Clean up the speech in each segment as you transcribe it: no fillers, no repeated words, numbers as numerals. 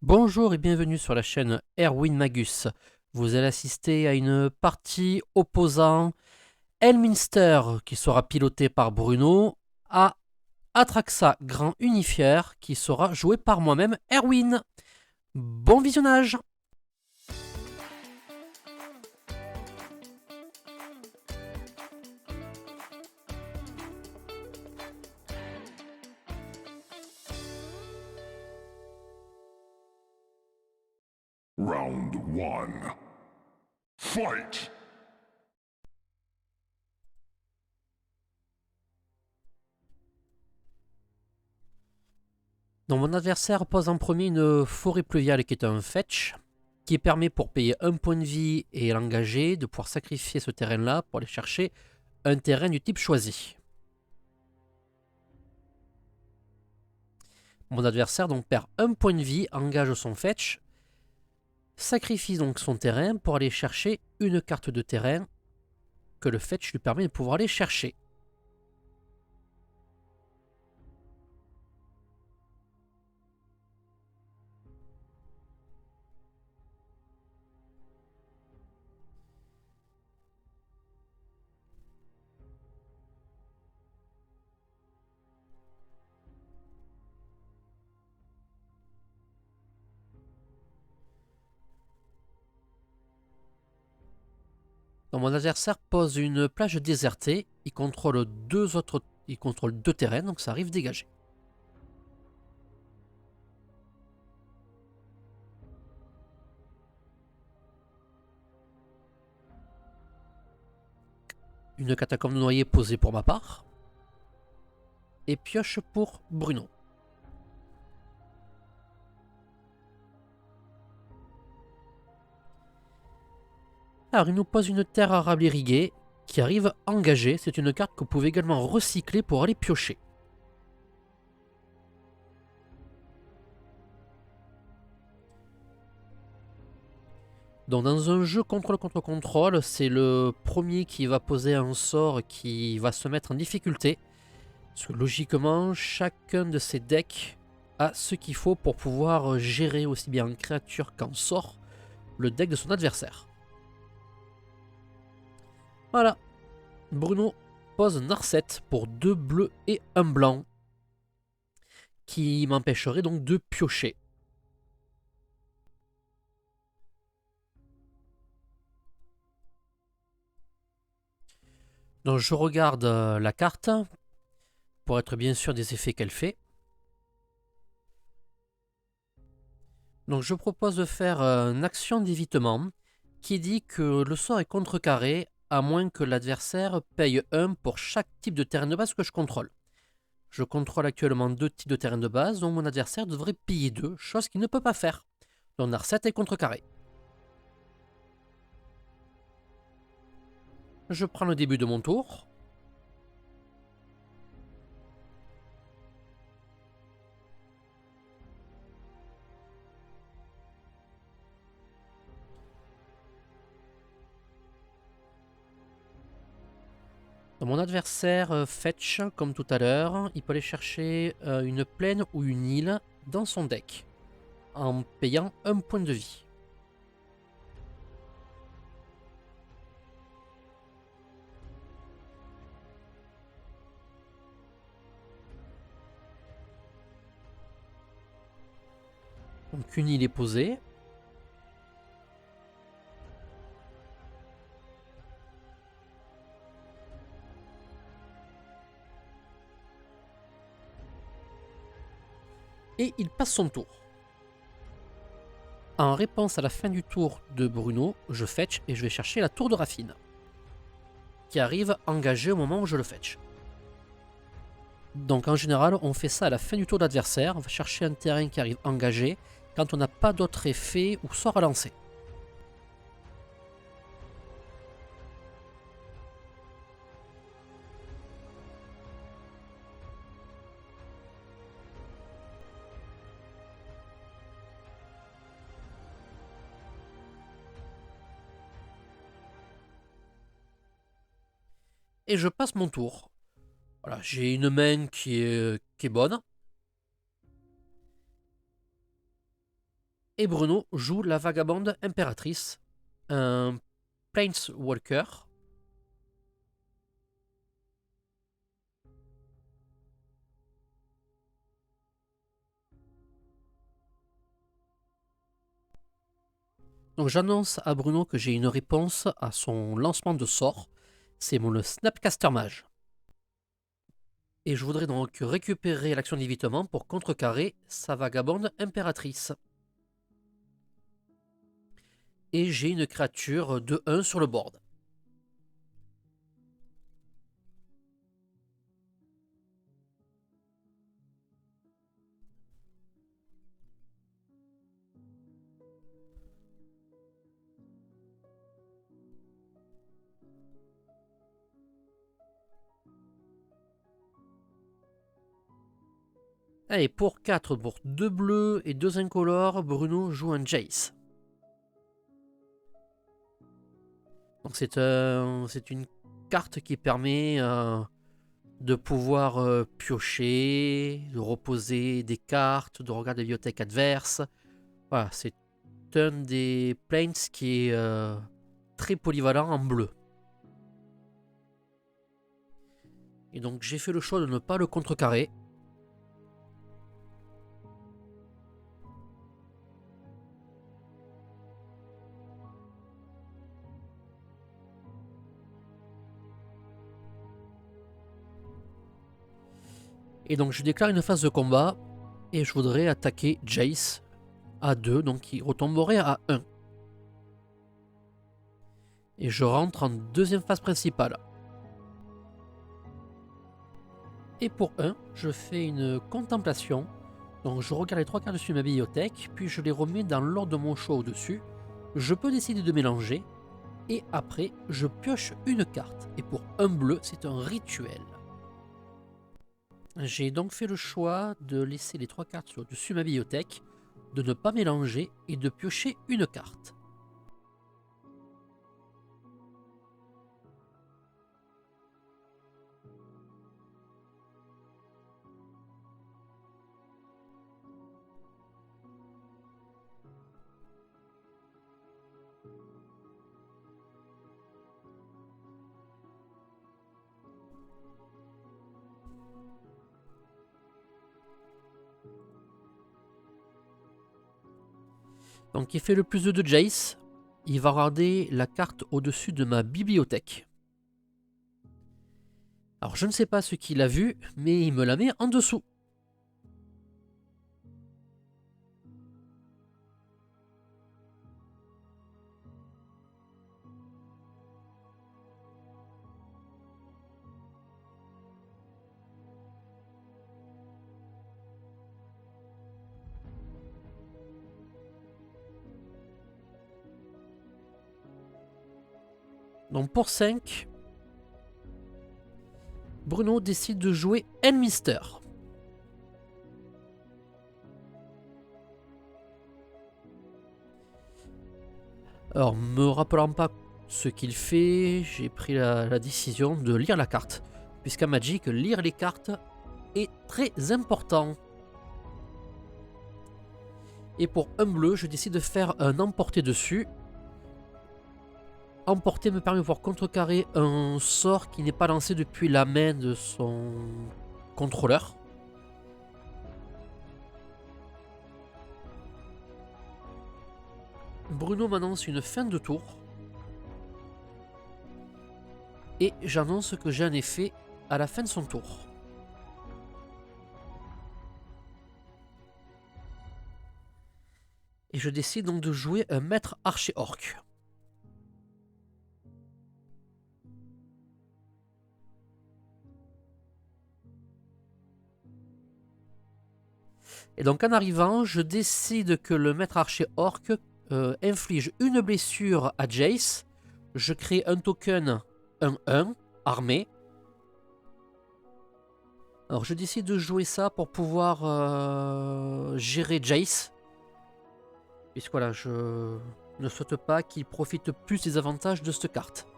Bonjour et bienvenue sur la chaîne Erwin Magus. Vous allez assister à une partie opposant Elminster, qui sera piloté par Bruno, à Atraxa Grand Unifier, qui sera joué par moi-même, Erwin. Bon visionnage! Round 1. Fight! Donc mon adversaire pose en premier une forêt pluviale qui est un fetch, qui permet pour payer un point de vie et l'engager de pouvoir sacrifier ce terrain-là pour aller chercher un terrain du type choisi. Mon adversaire donc perd un point de vie, engage son fetch, sacrifie donc son terrain pour aller chercher une carte de terrain que le fetch lui permet de pouvoir aller chercher. Donc mon adversaire pose une plage désertée, il contrôle deux terrains, donc ça arrive dégagé. Une catacombe noyée posée pour ma part. Et pioche pour Bruno. Alors il nous pose une terre arable irriguée qui arrive engagée. C'est une carte que vous pouvez également recycler pour aller piocher. Donc dans un jeu contrôle contre contrôle, c'est le premier qui va poser un sort qui va se mettre en difficulté. Parce que logiquement, chacun de ces decks a ce qu'il faut pour pouvoir gérer aussi bien en créature qu'en sort le deck de son adversaire. Voilà. Bruno pose Narset pour 2 bleus et 1 blanc, qui m'empêcherait donc de piocher. Donc je regarde la carte pour être bien sûr des effets qu'elle fait. Donc je propose de faire une action d'évitement qui dit que le sort est contrecarré à moins que l'adversaire paye 1 pour chaque type de terrain de base que je contrôle. Je contrôle actuellement 2 types de terrain de base, donc mon adversaire devrait payer 2, chose qu'il ne peut pas faire. Donc Narset est contrecarré. Je prends le début de mon tour. Mon adversaire fetch, comme tout à l'heure, il peut aller chercher une plaine ou une île dans son deck, en payant un point de vie. Donc une île est posée. Et il passe son tour. En réponse à la fin du tour de Bruno, je fetch et je vais chercher la tour de Raffine, qui arrive engagée au moment où je le fetch. Donc en général, on fait ça à la fin du tour de l'adversaire. On va chercher un terrain qui arrive engagé quand on n'a pas d'autre effet ou sort à lancer. Et je passe mon tour. Voilà, j'ai une main qui est bonne. Et Bruno joue la vagabonde impératrice, un Planeswalker. Donc j'annonce à Bruno que j'ai une réponse à son lancement de sort. C'est le Snapcaster Mage. Et je voudrais donc récupérer l'action d'évitement pour contrecarrer sa vagabonde impératrice. Et j'ai une créature de 1 sur le board. Allez, pour 4, pour 2 bleus et 2 incolores, Bruno joue un Jace. Donc c'est une carte qui permet de pouvoir piocher, de reposer des cartes, de regarder la bibliothèque adverse. Voilà, c'est un des planes qui est très polyvalent en bleu. Et donc j'ai fait le choix de ne pas le contrecarrer. Et donc je déclare une phase de combat et je voudrais attaquer Jace à 2, donc il retomberait à 1. Et je rentre en deuxième phase principale. Et pour 1, je fais une contemplation. Donc je regarde les 3 cartes dessus de ma bibliothèque, puis je les remets dans l'ordre de mon choix au-dessus. Je peux décider de mélanger, et après je pioche une carte. Et pour un bleu, c'est un rituel. J'ai donc fait le choix de laisser les 3 cartes au-dessus de ma bibliothèque, de ne pas mélanger et de piocher une carte. Donc il fait le plus 2 de Jace. Il va regarder la carte au-dessus de ma bibliothèque. Alors je ne sais pas ce qu'il a vu, mais il me la met en dessous. Donc pour 5, Bruno décide de jouer Elminster. Alors, me rappelant pas ce qu'il fait, j'ai pris la décision de lire la carte. Puisqu'à Magic, lire les cartes est très important. Et pour un bleu, je décide de faire un emporté dessus. Emporter me permet de pouvoir contrecarrer un sort qui n'est pas lancé depuis la main de son contrôleur. Bruno m'annonce une fin de tour. Et j'annonce que j'ai un effet à la fin de son tour. Et je décide donc de jouer un maître archer orc. Et donc en arrivant, je décide que le maître archer orc inflige une blessure à Jace. Je crée un token 1-1 armé. Alors je décide de jouer ça pour pouvoir gérer Jace. Puisque voilà, je ne souhaite pas qu'il profite plus des avantages de cette carte.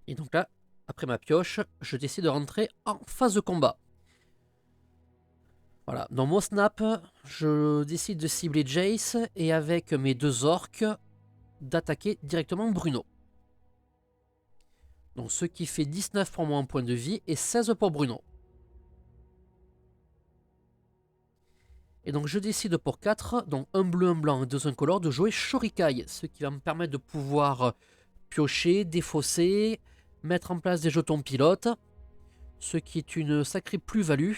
Et donc là, après ma pioche, je décide de rentrer en phase de combat. Voilà, dans mon snap, je décide de cibler Jace et avec mes 2 orques, d'attaquer directement Bruno. Donc ce qui fait 19 pour moi en point de vie et 16 pour Bruno. Et donc je décide pour 4, donc un bleu, un blanc et 2 incolores, de jouer Shurikai, ce qui va me permettre de pouvoir piocher, défausser, mettre en place des jetons pilotes, ce qui est une sacrée plus-value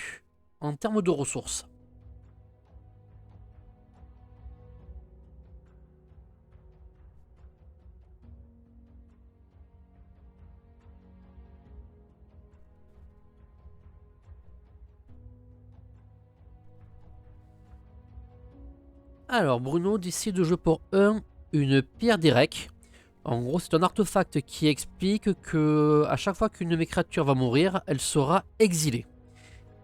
en termes de ressources. Alors Bruno décide de jouer pour 1 une pierre d'Erek. En gros, c'est un artefact qui explique que à chaque fois qu'une de mes créatures va mourir, elle sera exilée.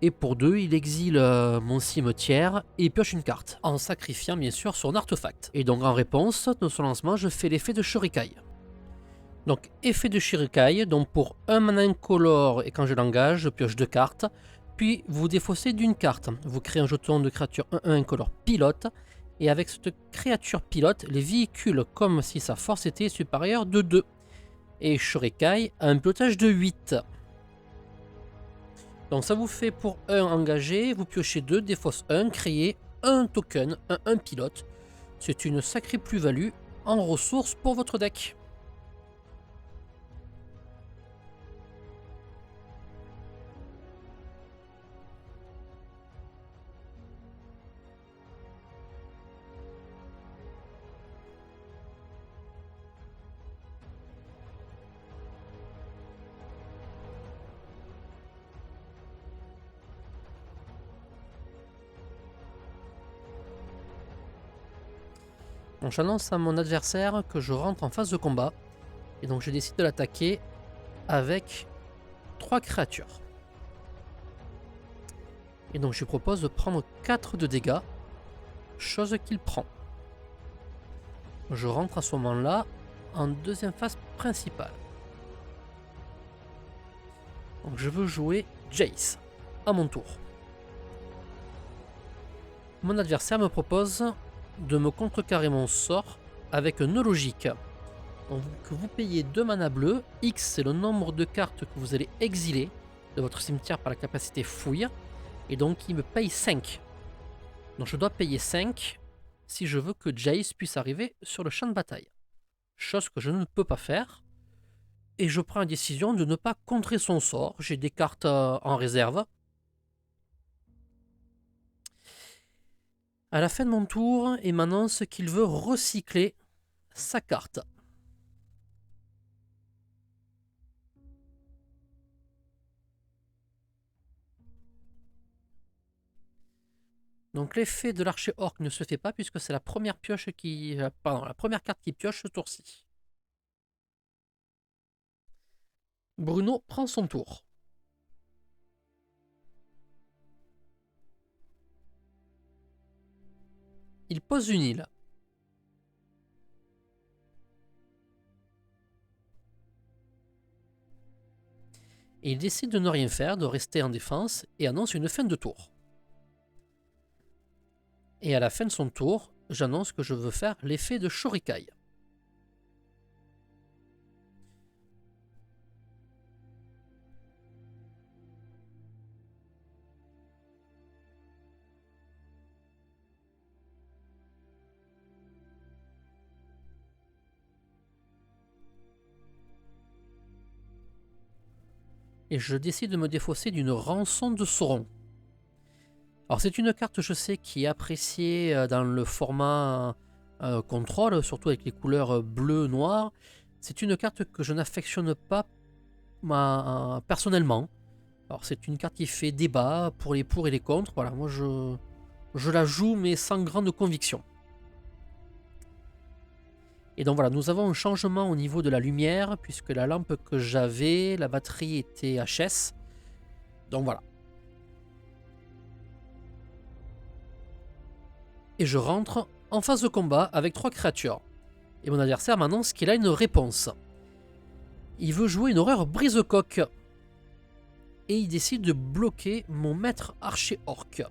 Et pour 2, il exile mon cimetière et pioche une carte, en sacrifiant bien sûr son artefact. Et donc en réponse de son lancement, je fais l'effet de Shurikai. Donc effet de Shurikai, donc pour un mana incolore et quand je l'engage, je pioche 2 cartes. Puis vous défaussez d'une carte. Vous créez un jeton de créature 1-1 incolore pilote. Et avec cette créature pilote, les véhicules comme si sa force était supérieure de 2. Et Shurikai a un pilotage de 8. Donc ça vous fait pour 1 engagé, vous piochez 2, défausse 1, créez un token, un pilote. C'est une sacrée plus-value en ressources pour votre deck. Donc j'annonce à mon adversaire que je rentre en phase de combat. Et donc je décide de l'attaquer avec 3 créatures. Et donc je lui propose de prendre 4 de dégâts, chose qu'il prend. Je rentre à ce moment-là en deuxième phase principale. Donc je veux jouer Jace à mon tour. Mon adversaire me propose de me contrecarrer mon sort avec une logique. Donc que vous payez 2 mana bleus, X c'est le nombre de cartes que vous allez exiler de votre cimetière par la capacité fouille, et donc il me paye 5. Donc je dois payer 5 si je veux que Jace puisse arriver sur le champ de bataille. Chose que je ne peux pas faire, et je prends la décision de ne pas contrer son sort. J'ai des cartes en réserve. À la fin de mon tour, il m'annonce qu'il veut recycler sa carte. Donc l'effet de l'archer orc ne se fait pas puisque c'est la première pioche qui, la première carte qui pioche ce tour-ci. Bruno prend son tour. Il pose une île. Et il décide de ne rien faire, de rester en défense et annonce une fin de tour. Et à la fin de son tour, j'annonce que je veux faire l'effet de Shurikai. Et je décide de me défausser d'une rançon de Sauron. Alors c'est une carte, je sais, qui est appréciée dans le format contrôle, surtout avec les couleurs bleu, noir. C'est une carte que je n'affectionne pas personnellement. Alors c'est une carte qui fait débat pour les pour et les contre. Voilà, moi je la joue mais sans grande conviction. Et donc voilà, nous avons un changement au niveau de la lumière, puisque la lampe que j'avais, la batterie était HS. Donc voilà. Et je rentre en phase de combat avec 3 créatures. Et mon adversaire m'annonce qu'il a une réponse. Il veut jouer une horreur brise-coque. Et il décide de bloquer mon maître archer orc.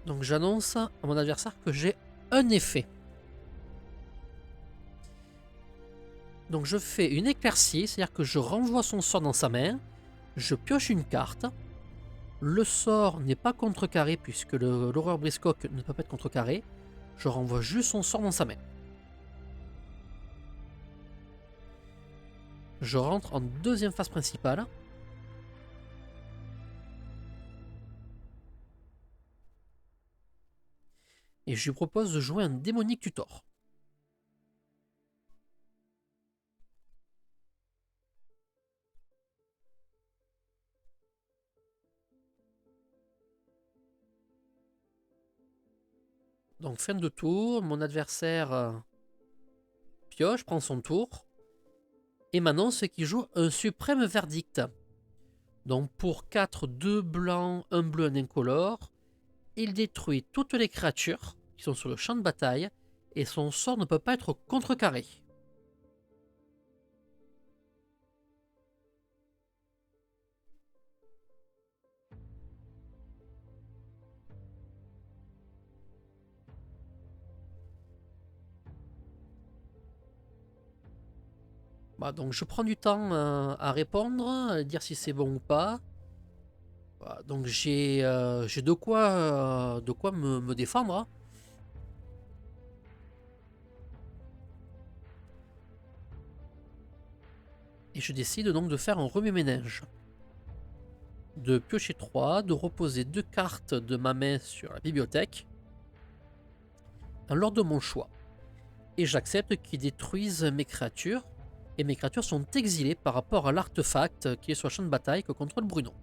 Donc j'annonce à mon adversaire que j'ai un effet. Donc je fais une éclaircie, c'est-à-dire que je renvoie son sort dans sa main, je pioche une carte, le sort n'est pas contrecarré puisque l'horreur brise-coque ne peut pas être contrecarré, je renvoie juste son sort dans sa main. Je rentre en deuxième phase principale. Et je lui propose de jouer un démonique tutor. Donc fin de tour, mon adversaire pioche, prend son tour. Et maintenant, c'est qu'il joue un suprême verdict. Donc pour 4, 2 blancs, 1 bleu, un incolore, il détruit toutes les créatures qui sont sur le champ de bataille et son sort ne peut pas être contrecarré. Bah, donc je prends du temps à répondre, à dire si c'est bon ou pas. Voilà, donc j'ai de quoi me défendre. Hein. Et je décide donc de faire un remue-ménage. De piocher 3, de reposer 2 cartes de ma main sur la bibliothèque. Lors de mon choix. Et j'accepte qu'ils détruisent mes créatures. Et mes créatures sont exilées par rapport à l'artefact qui est sur le champ de bataille que contrôle Bruno.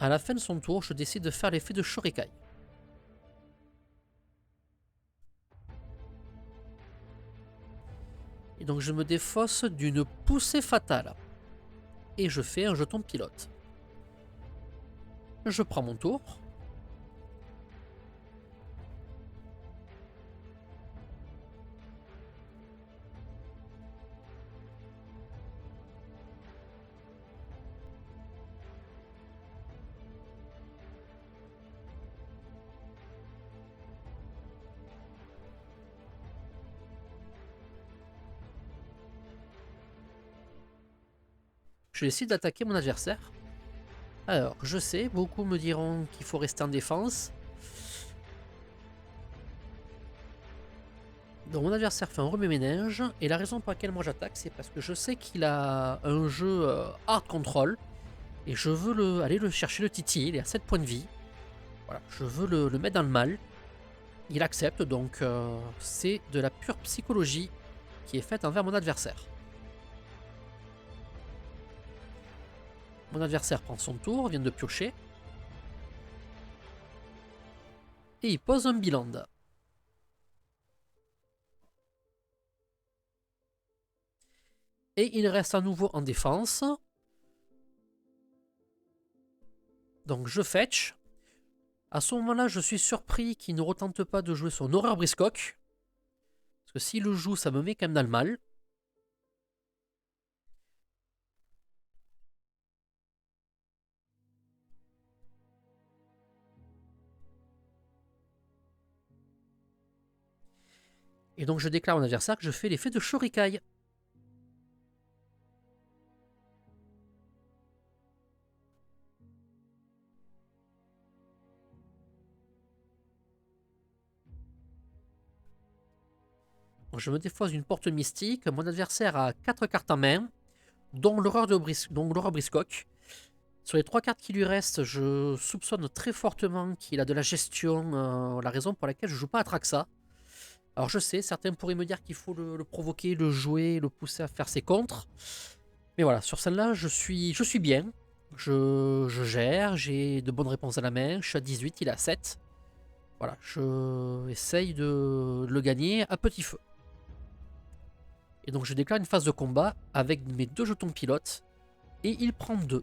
À la fin de son tour, je décide de faire l'effet de Shurikai. Et donc je me défausse d'une poussée fatale. Et je fais un jeton pilote. Je prends mon tour. Je décide d'attaquer mon adversaire. Alors, je sais, beaucoup me diront qu'il faut rester en défense. Donc mon adversaire fait un remue-ménage, et la raison pour laquelle moi j'attaque, c'est parce que je sais qu'il a un jeu hard control, et je veux aller le chercher le titi, il est à 7 points de vie. Voilà, je veux le mettre dans le mal. Il accepte, donc c'est de la pure psychologie qui est faite envers mon adversaire. Mon adversaire prend son tour, vient de piocher. Et il pose un bilan. Et il reste à nouveau en défense. Donc je fetch. À ce moment-là, je suis surpris qu'il ne retente pas de jouer son horreur brise-coque. Parce que s'il le joue, ça me met quand même dans le mal. Et donc je déclare à mon adversaire que je fais l'effet de Shurikai. Donc je me défausse d'une porte mystique. Mon adversaire a 4 cartes en main, dont l'horreur brise-coque. Sur les 3 cartes qui lui restent, je soupçonne très fortement qu'il a de la gestion, la raison pour laquelle je joue pas Atraxa. Alors je sais, certains pourraient me dire qu'il faut le provoquer, le jouer, le pousser à faire ses contres. Mais voilà, sur celle-là, je suis bien. Je gère, j'ai de bonnes réponses à la main. Je suis à 18, il est à 7. Voilà, je essaye de le gagner à petit feu. Et donc je déclare une phase de combat avec mes 2 jetons pilotes. Et il prend 2.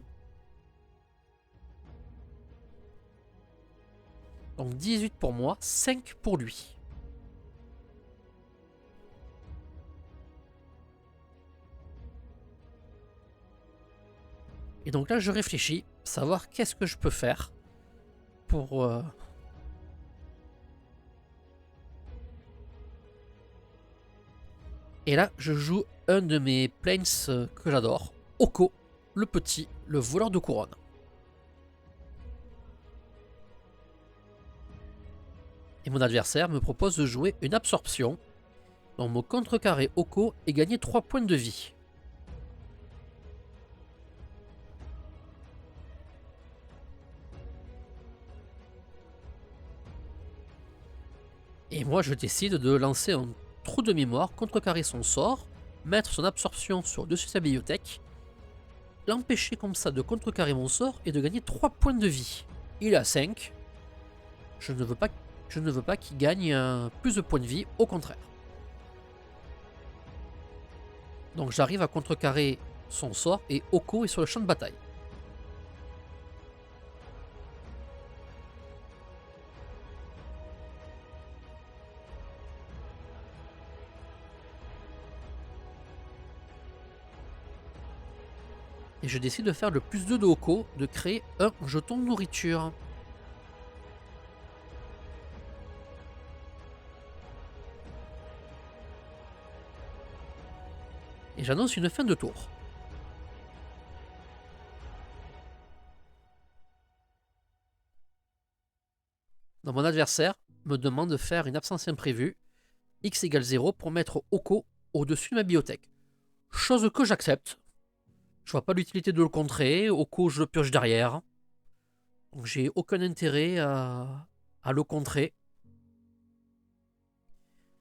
Donc 18 pour moi, 5 pour lui. Et donc là, je réfléchis, savoir qu'est-ce que je peux faire pour... Et là, je joue un de mes planes que j'adore, Oko, le petit, le voleur de couronne. Et mon adversaire me propose de jouer une absorption. Donc mon contrecarré Oko et gagner 3 points de vie. Et moi je décide de lancer un trou de mémoire, contrecarrer son sort, mettre son absorption sur dessus sa bibliothèque, l'empêcher comme ça de contrecarrer mon sort et de gagner 3 points de vie. Il est à 5. Je ne veux pas qu'il gagne plus de points de vie, au contraire. Donc j'arrive à contrecarrer son sort et Oko est sur le champ de bataille. Et je décide de faire le plus 2 de Oko, de créer un jeton de nourriture. Et j'annonce une fin de tour. Donc mon adversaire me demande de faire une absence imprévue, x égale 0, pour mettre Oko au-dessus de ma bibliothèque. Chose que j'accepte. Je vois pas l'utilité de le contrer, Oko je le pioche derrière. Donc j'ai aucun intérêt à le contrer.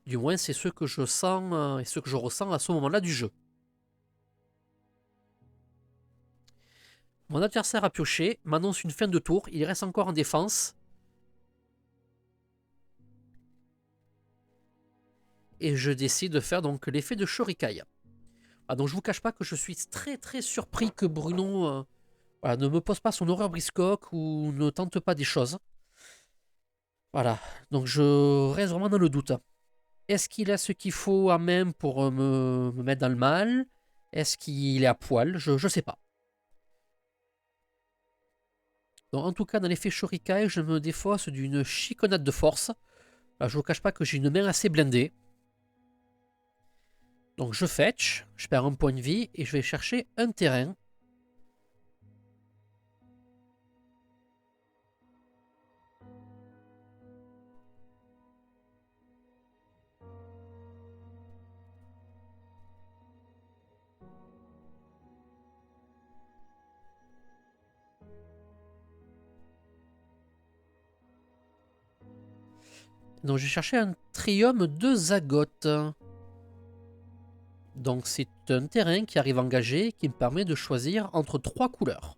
Du moins c'est ce que je sens et ce que je ressens à ce moment-là du jeu. Mon adversaire a pioché, m'annonce une fin de tour, il reste encore en défense. Et je décide de faire donc l'effet de Shurikai. Ah, donc je vous cache pas que je suis très très surpris que Bruno ne me pose pas son horreur briscoque ou ne tente pas des choses. Voilà, donc je reste vraiment dans le doute. Est-ce qu'il a ce qu'il faut à même pour me mettre dans le mal? Est-ce qu'il est à poil? Je sais pas. Donc en tout cas, dans l'effet Shurikai, je me défausse d'une chicanade de force. Alors, je vous cache pas que j'ai une main assez blindée. Donc je fetch, je perds un point de vie et je vais chercher un terrain. Donc je vais chercher un trium de Zagoth. Donc c'est un terrain qui arrive engagé qui me permet de choisir entre 3 couleurs.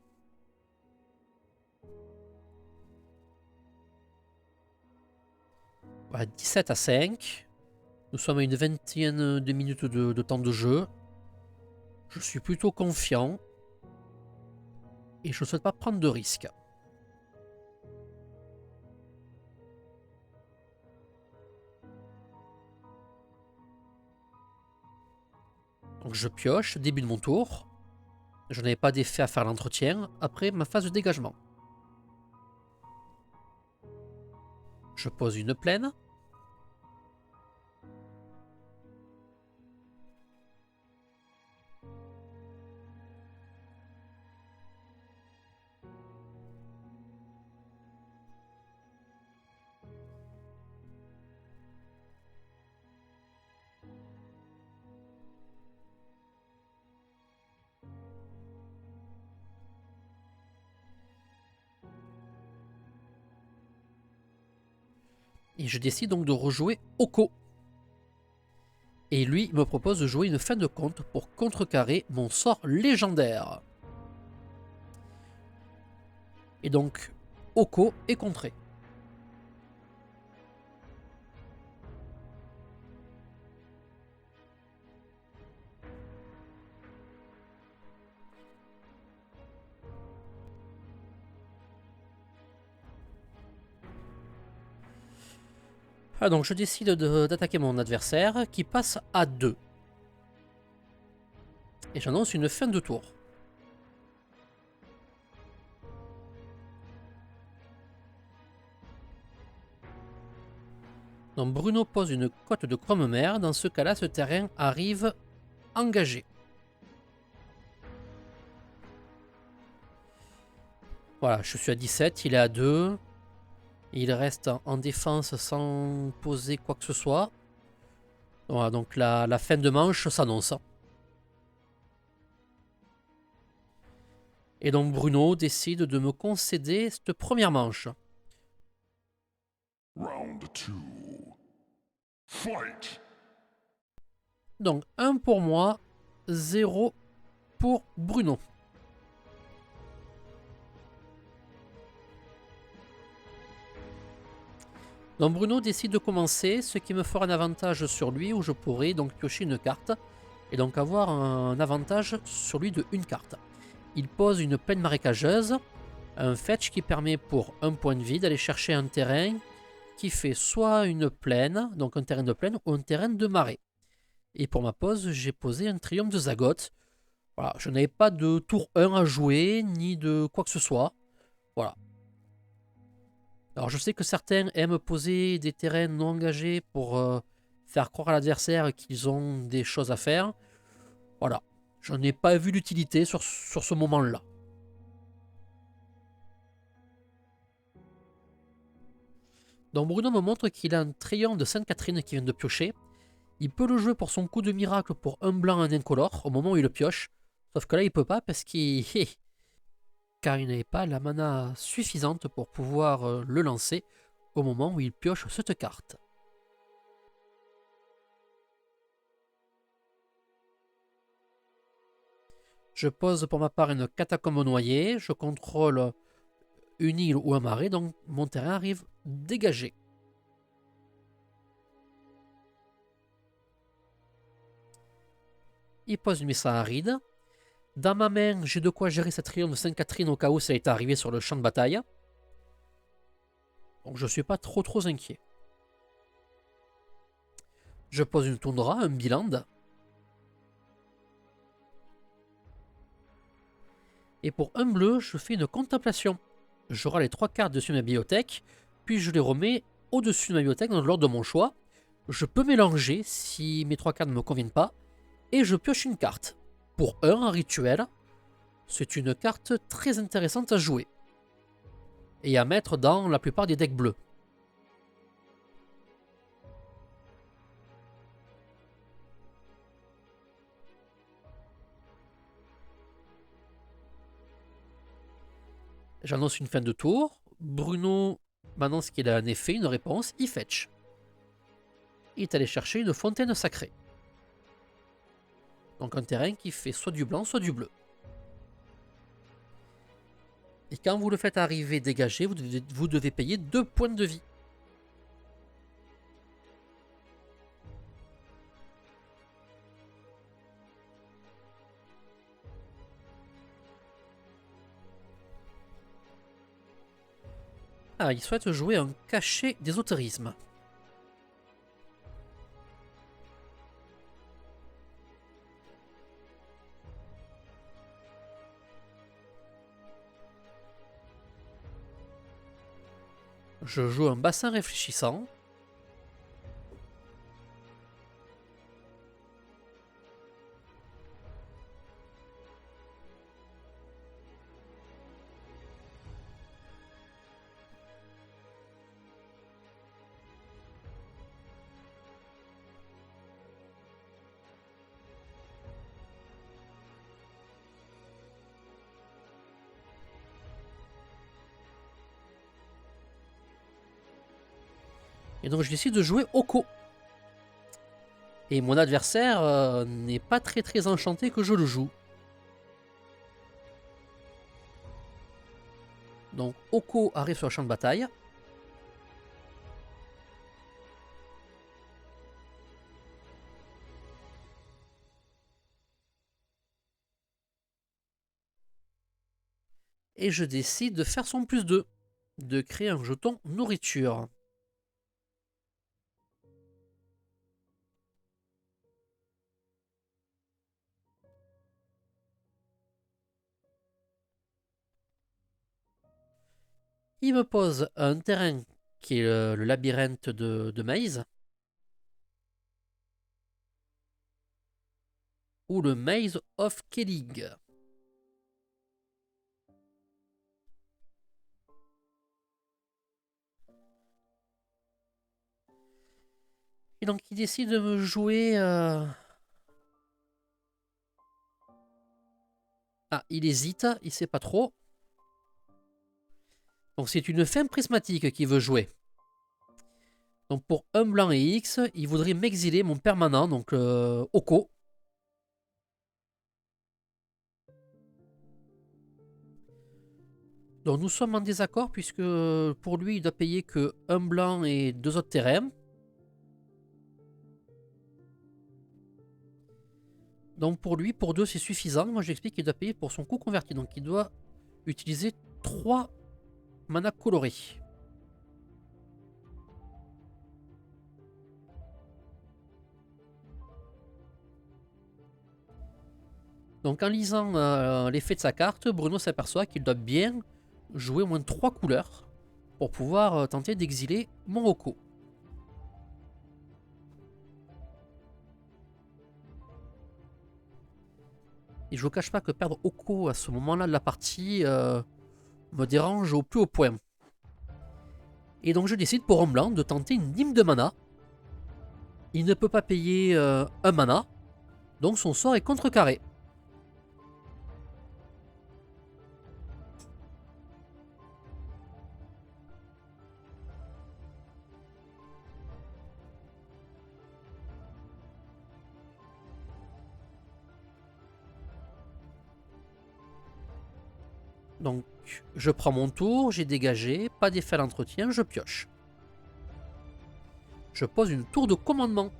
Voilà, 17 à 5. Nous sommes à une vingtaine de minutes de temps de jeu. Je suis plutôt confiant. Et je ne souhaite pas prendre de risques. Donc je pioche, début de mon tour. Je n'avais pas d'effet à faire l'entretien après ma phase de dégagement. Je pose une plaine. Et je décide donc de rejouer Oko. Et lui il me propose de jouer une fin de compte pour contrecarrer mon sort légendaire. Et donc, Oko est contré. Ah, donc je décide d'attaquer mon adversaire qui passe à 2. Et j'annonce une fin de tour. Donc Bruno pose une cote de Cromemer. Dans ce cas-là, ce terrain arrive engagé. Voilà, je suis à 17, il est à 2. Il reste en défense sans poser quoi que ce soit. Voilà, donc la fin de manche s'annonce. Et donc Bruno décide de me concéder cette première manche. Round 2. Fight! Donc 1 pour moi, 0 pour Bruno. Donc Bruno décide de commencer, ce qui me fera un avantage sur lui, où je pourrai donc piocher une carte, et donc avoir un avantage sur lui de une carte. Il pose une plaine marécageuse, un fetch qui permet pour un point de vie d'aller chercher un terrain qui fait soit une plaine, donc un terrain de plaine, ou un terrain de marée. Et pour ma pose, j'ai posé un triomphe de Zagoth. Voilà, je n'avais pas de tour 1 à jouer, ni de quoi que ce soit. Voilà. Alors je sais que certains aiment poser des terrains non engagés pour faire croire à l'adversaire qu'ils ont des choses à faire. Voilà. Je n'ai pas vu l'utilité sur ce moment-là. Donc Bruno me montre qu'il a un triomphe de Sainte-Catherine qui vient de piocher. Il peut le jouer pour son coup de miracle pour un blanc et un incolore au moment où il le pioche. Sauf que là il peut pas parce qu'il... car il n'avait pas la mana suffisante pour pouvoir le lancer au moment où il pioche cette carte. Je pose pour ma part une catacombe noyée, je contrôle une île ou un marais, donc mon terrain arrive dégagé. Il pose une mission aride. Dans ma main, j'ai de quoi gérer cette triomphe de Sainte-Catherine au cas où ça est arrivé sur le champ de bataille. Donc je suis pas trop inquiet. Je pose une toundra, un biland. Et pour un bleu, je fais une contemplation. J'aurai les 3 cartes dessus ma bibliothèque, puis je les remets au-dessus de ma bibliothèque dans l'ordre de mon choix. Je peux mélanger si mes 3 cartes ne me conviennent pas, et je pioche une carte. Pour un rituel, c'est une carte très intéressante à jouer, et à mettre dans la plupart des decks bleus. J'annonce une fin de tour. Bruno m'annonce qu'il a un effet, une réponse, il fetch. Il est allé chercher une fontaine sacrée. Donc un terrain qui fait soit du blanc, soit du bleu. Et quand vous le faites arriver dégagé, vous devez payer 2 points de vie. Ah, il souhaite jouer un cachet d'ésotérisme. Je joue un bassin réfléchissant. Et donc je décide de jouer Oko. Et mon adversaire n'est pas très enchanté que je le joue. Donc Oko arrive sur le champ de bataille. Et je décide de faire son +2. De créer un jeton nourriture. Il me pose un terrain qui est le labyrinthe de Maze. Ou le Maze of Kellig. Et donc il décide de me jouer... Ah, il hésite, il sait pas trop. Donc c'est une fin prismatique qu'il veut jouer. Donc pour un blanc et X, il voudrait m'exiler mon permanent, donc Oko. Donc nous sommes en désaccord puisque pour lui il doit payer que un blanc et 2 autres terrains. Donc pour lui, pour 2 c'est suffisant. Moi j'explique qu'il doit payer pour son coût converti. Donc il doit utiliser 3 mana colorés. Donc en lisant l'effet de sa carte, Bruno s'aperçoit qu'il doit bien jouer au moins 3 couleurs pour pouvoir tenter d'exiler mon Oko. Et je vous cache pas que perdre Oko à ce moment-là de la partie me dérange au plus haut point. Et donc je décide pour un blanc de tenter une dîme de mana. Il ne peut pas payer un mana, donc son sort est contrecarré. Donc je prends mon tour, j'ai dégagé, pas d'effet à l'entretien, je pioche. Je pose une tour de commandement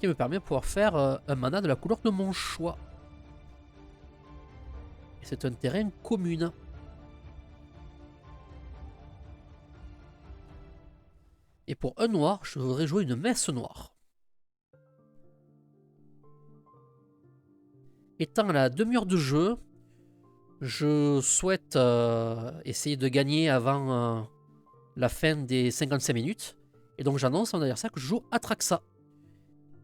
qui me permet de pouvoir faire un mana de la couleur de mon choix. Et c'est un terrain commune. Et pour un noir, je voudrais jouer une messe noire. Étant à la demi-heure de jeu, je souhaite essayer de gagner avant la fin des 55 minutes. Et donc j'annonce à mon adversaire que je joue Atraxa.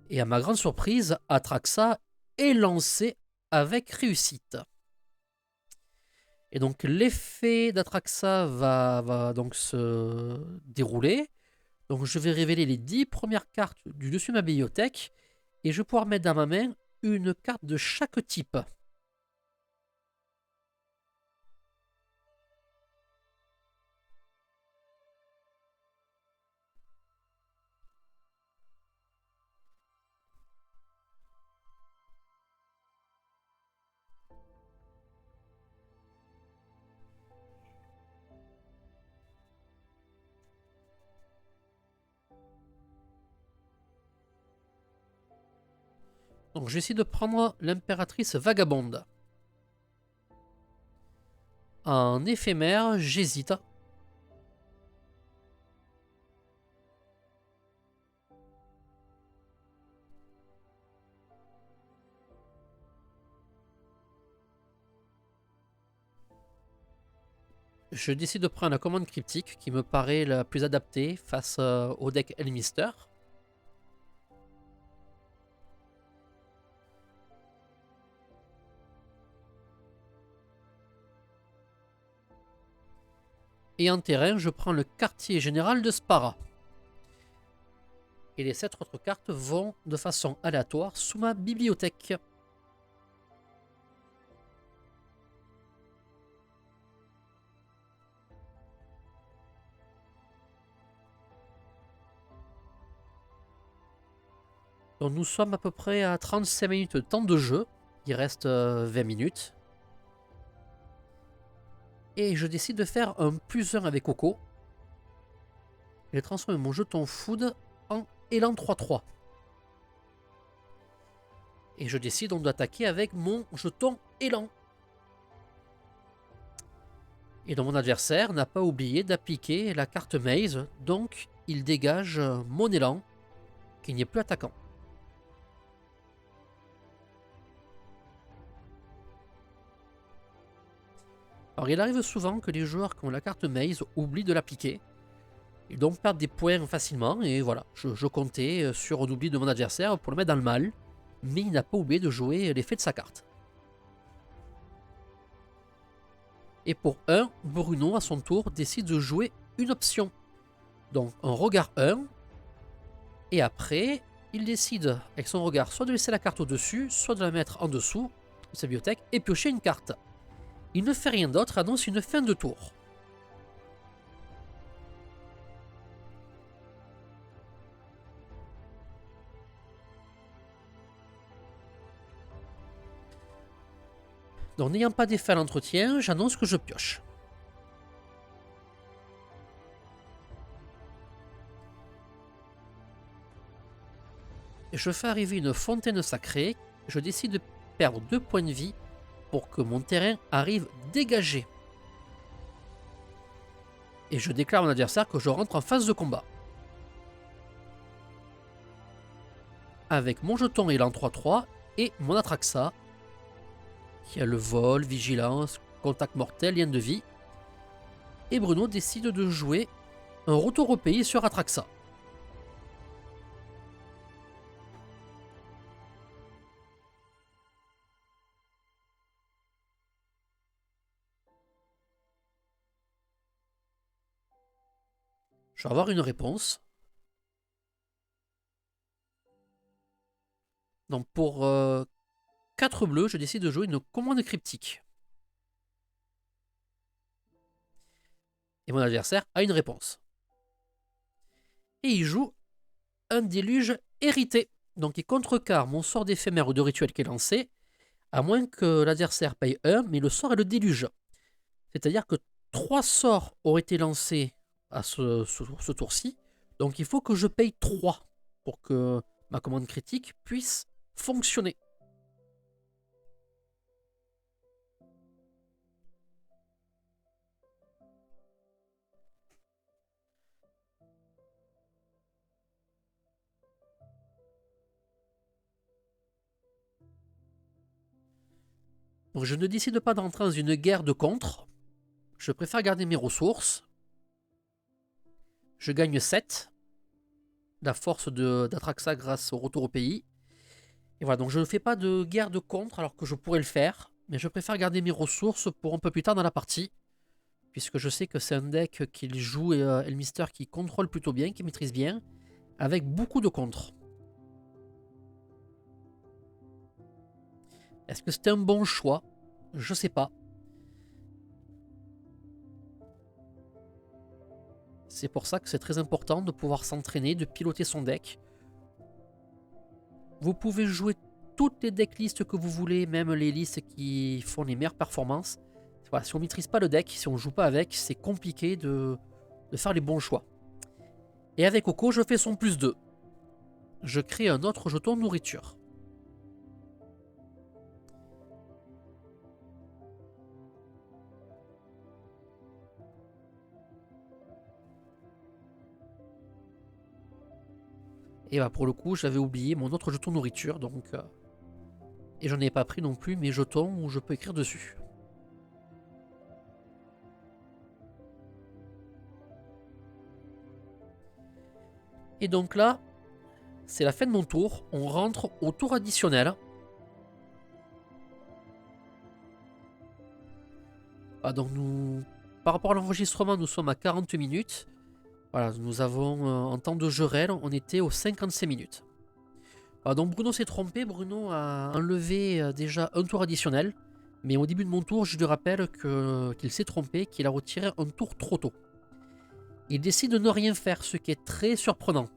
Et à ma grande surprise, Atraxa est lancé avec réussite. Et donc l'effet d'Atraxa va donc se dérouler. Donc je vais révéler les 10 premières cartes du dessus de ma bibliothèque. Et je vais pouvoir mettre dans ma main une carte de chaque type. Donc j'essaie de prendre l'impératrice vagabonde. En éphémère, j'hésite. Je décide de prendre la commande cryptique qui me paraît la plus adaptée face au deck Elmister. Et en terrain, je prends le quartier général de Spara. Et les 7 autres cartes vont de façon aléatoire sous ma bibliothèque. Donc nous sommes à peu près à 35 minutes de temps de jeu. Il reste 20 minutes. Et je décide de faire un +1 avec Oko. Et de transformer mon jeton Food en élan 3-3. Et je décide donc d'attaquer avec mon jeton élan. Et donc mon adversaire n'a pas oublié d'appliquer la carte Maze. Donc il dégage mon élan qui n'est plus attaquant. Alors il arrive souvent que les joueurs qui ont la carte Maze oublient de l'appliquer. Ils donc perdent des points facilement, et voilà, je comptais sur un oubli de mon adversaire pour le mettre dans le mal, mais il n'a pas oublié de jouer l'effet de sa carte. Et pour 1, Bruno, à son tour, décide de jouer une option. Donc un regard 1, et après, il décide avec son regard soit de laisser la carte au-dessus, soit de la mettre en dessous de sa bibliothèque et piocher une carte. Il ne fait rien d'autre, annonce une fin de tour. Donc n'ayant pas d'effet à l'entretien, j'annonce que je pioche. Et je fais arriver une fontaine sacrée. Je décide de perdre 2 points de vie pour que mon terrain arrive dégagé. Et je déclare à mon adversaire que je rentre en phase de combat. Avec mon jeton élan 3-3 et mon Atraxa, qui a le vol, vigilance, contact mortel, lien de vie. Et Bruno décide de jouer un retour au pays sur Atraxa. Je vais avoir une réponse. Donc pour 4 bleus, je décide de jouer une commande cryptique. Et mon adversaire a une réponse. Et il joue un déluge hérité. Donc il contrecarre mon sort d'éphémère ou de rituel qui est lancé, à moins que l'adversaire paye 1, mais le sort est le déluge. C'est-à-dire que 3 sorts auraient été lancés à ce tour-ci, donc il faut que je paye 3 pour que ma commande critique puisse fonctionner. Donc je ne décide pas d'entrer dans une guerre de contre. Je préfère garder mes ressources. Je gagne 7. La force d'Atraxa grâce au retour au pays. Et voilà, donc je ne fais pas de guerre de contre alors que je pourrais le faire. Mais je préfère garder mes ressources pour un peu plus tard dans la partie. Puisque je sais que c'est un deck qu'il joue et Elmister qui contrôle plutôt bien, qui maîtrise bien. Avec beaucoup de contre. Est-ce que c'était un bon choix? Je sais pas. C'est pour ça que c'est très important de pouvoir s'entraîner, de piloter son deck. Vous pouvez jouer toutes les decklists que vous voulez, même les listes qui font les meilleures performances. Voilà, si on ne maîtrise pas le deck, si on ne joue pas avec, c'est compliqué de faire les bons choix. Et avec Coco, je fais son +2. Je crée un autre jeton nourriture. Et bah pour le coup, j'avais oublié mon autre jeton nourriture, donc... Et j'en ai pas pris non plus mes jetons où je peux écrire dessus. Et donc là, c'est la fin de mon tour. On rentre au tour additionnel. Ah, donc nous, par rapport à l'enregistrement, nous sommes à 40 minutes. Voilà, nous avons, en temps de jeu réel, on était aux 55 minutes. Ah, donc Bruno s'est trompé. Bruno a enlevé déjà un tour additionnel. Mais au début de mon tour, je lui rappelle qu'il s'est trompé, qu'il a retiré un tour trop tôt. Il décide de ne rien faire, ce qui est très surprenant.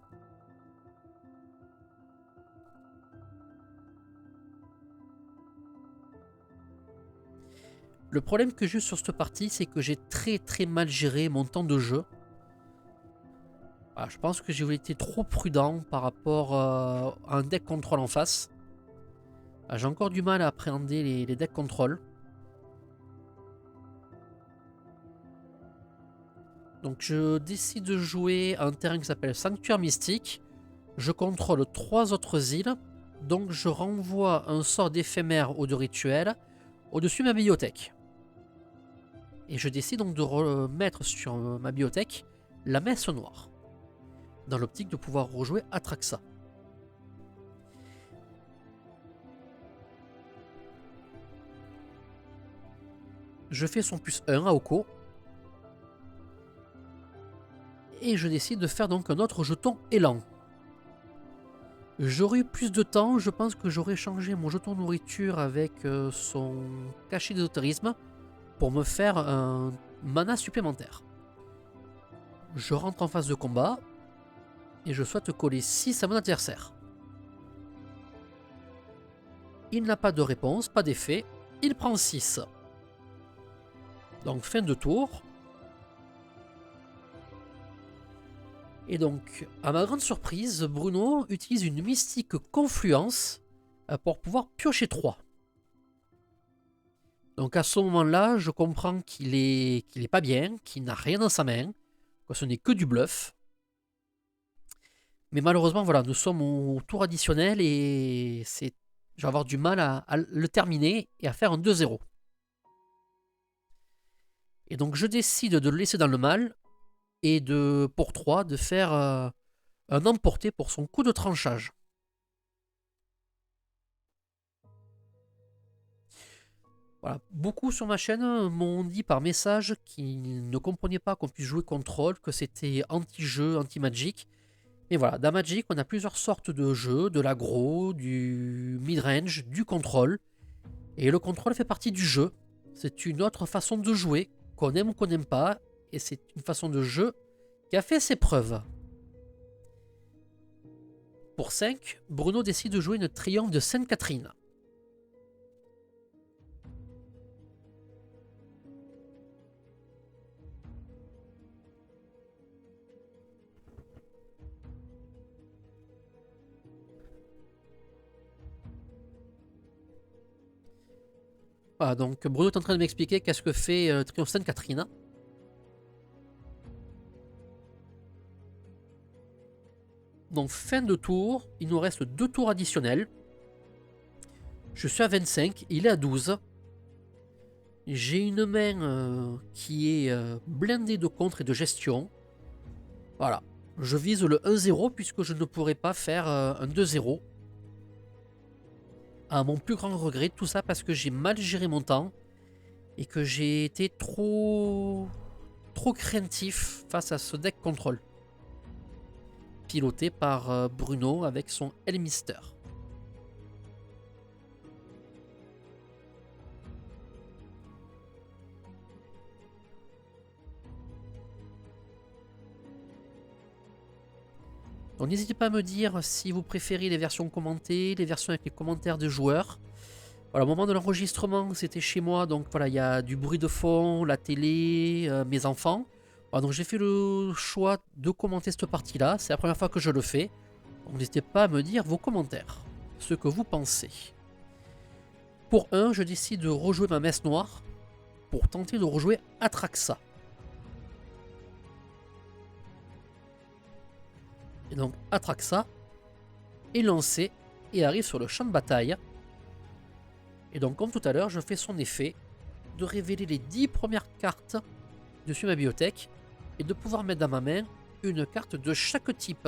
Le problème que j'ai eu sur cette partie, c'est que j'ai très mal géré mon temps de jeu. Voilà, je pense que j'ai été trop prudent par rapport à un deck contrôle en face. J'ai encore du mal à appréhender les decks contrôle. Donc je décide de jouer un terrain qui s'appelle Sanctuaire Mystique. Je contrôle 3 autres îles. Donc je renvoie un sort d'éphémère ou de rituel au-dessus de ma bibliothèque. Et je décide donc de remettre sur ma bibliothèque la messe noire, dans l'optique de pouvoir rejouer Atraxa. Je fais son +1 à Oko. Et je décide de faire donc un autre jeton élan. J'aurais eu plus de temps, je pense que j'aurais changé mon jeton nourriture avec son cachet d'ésotérisme pour me faire un mana supplémentaire. Je rentre en phase de combat et je souhaite coller 6 à mon adversaire. Il n'a pas de réponse, pas d'effet, il prend 6. Donc fin de tour. Et donc, à ma grande surprise, Bruno utilise une mystique confluence pour pouvoir piocher 3. Donc à ce moment-là, je comprends qu'il est pas bien, qu'il n'a rien dans sa main, que ce n'est que du bluff. Mais malheureusement, voilà, nous sommes au tour additionnel et je vais avoir du mal à le terminer et à faire un 2-0. Et donc je décide de le laisser dans le mal et pour 3 de faire un emporté pour son coup de tranchage. Voilà. Beaucoup sur ma chaîne m'ont dit par message qu'ils ne comprenaient pas qu'on puisse jouer contrôle, que c'était anti-jeu, anti-magic. Et voilà, dans Magic, on a plusieurs sortes de jeux, de l'aggro, du mid-range, du contrôle. Et le contrôle fait partie du jeu. C'est une autre façon de jouer, qu'on aime ou qu'on n'aime pas. Et c'est une façon de jeu qui a fait ses preuves. Pour 5, Bruno décide de jouer une triomphe de Sainte-Catherine. Voilà, donc Bruno est en train de m'expliquer qu'est-ce que fait Triomphe Sainte-Catherine. Donc fin de tour, il nous reste 2 tours additionnels. Je suis à 25, il est à 12. J'ai une main qui est blindée de contre et de gestion. Voilà, je vise le 1-0 puisque je ne pourrais pas faire un 2-0. À mon plus grand regret, tout ça parce que j'ai mal géré mon temps et que j'ai été trop craintif face à ce deck contrôle. Piloté par Bruno avec son Elmister. Donc n'hésitez pas à me dire si vous préférez les versions commentées, les versions avec les commentaires des joueurs. Voilà, au moment de l'enregistrement, c'était chez moi, donc voilà, il y a du bruit de fond, la télé, mes enfants. Voilà, donc j'ai fait le choix de commenter cette partie-là, c'est la première fois que je le fais. Donc n'hésitez pas à me dire vos commentaires, ce que vous pensez. Pour 1, je décide de rejouer ma messe noire pour tenter de rejouer Atraxa. Et donc Atraxa est lancé et arrive sur le champ de bataille. Et donc comme tout à l'heure, je fais son effet de révéler les 10 premières cartes dessus ma bibliothèque et de pouvoir mettre dans ma main une carte de chaque type.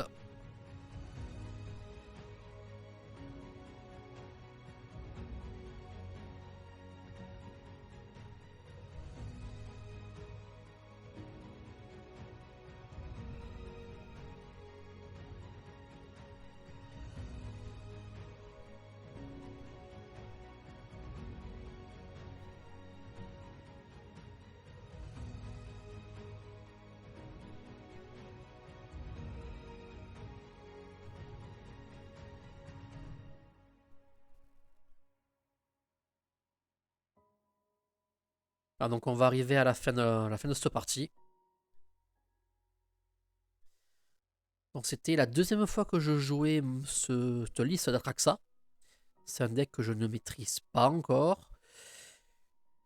Alors donc on va arriver à la fin de cette partie. Donc c'était la deuxième fois que je jouais cette liste d'Atraxa. C'est un deck que je ne maîtrise pas encore.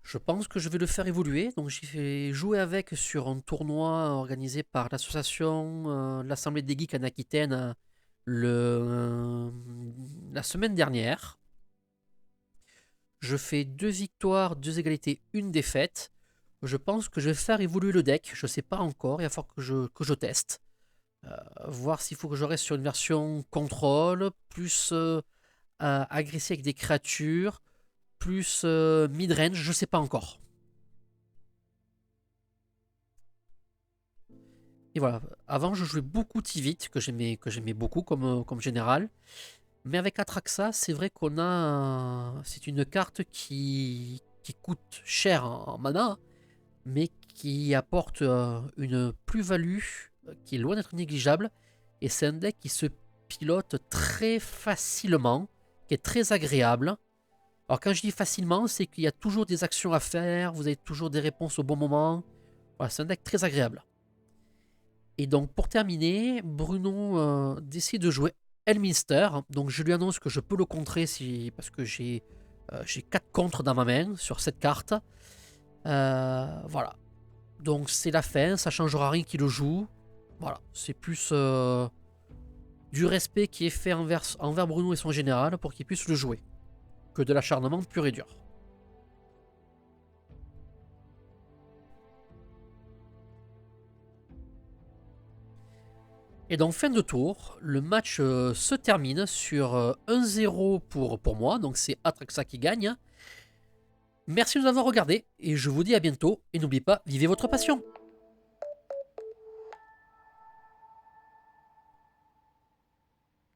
Je pense que je vais le faire évoluer. Donc j'ai joué avec sur un tournoi organisé par l'association l'Assemblée des Geeks en Aquitaine la semaine dernière. Je fais 2 victoires, 2 égalités, 1 défaite. je pense que je vais faire évoluer le deck. Je sais pas encore, il va falloir que je teste. Voir s'il faut que je reste sur une version contrôle, plus agressif avec des créatures, plus mid-range, je sais pas encore. Et voilà, avant je jouais beaucoup Tivit, que j'aimais beaucoup comme général. Mais avec Atraxa, c'est vrai qu'on a. C'est une carte qui coûte cher en mana, mais qui apporte une plus-value qui est loin d'être négligeable. Et c'est un deck qui se pilote très facilement, qui est très agréable. Alors quand je dis facilement, c'est qu'il y a toujours des actions à faire, vous avez toujours des réponses au bon moment. Voilà, c'est un deck très agréable. Et donc pour terminer, Bruno décide de jouer Elminster. Donc je lui annonce que je peux le contrer parce que j'ai 4 contres dans ma main sur cette carte. Voilà. Donc c'est la fin, ça changera rien qui le joue. Voilà, c'est plus du respect qui est fait envers Bruno et son général pour qu'il puisse le jouer, que de l'acharnement pur et dur. Et donc fin de tour, le match se termine sur 1-0 pour moi, donc c'est Atraxa qui gagne. Merci de nous avoir regardé et je vous dis à bientôt et n'oubliez pas, vivez votre passion.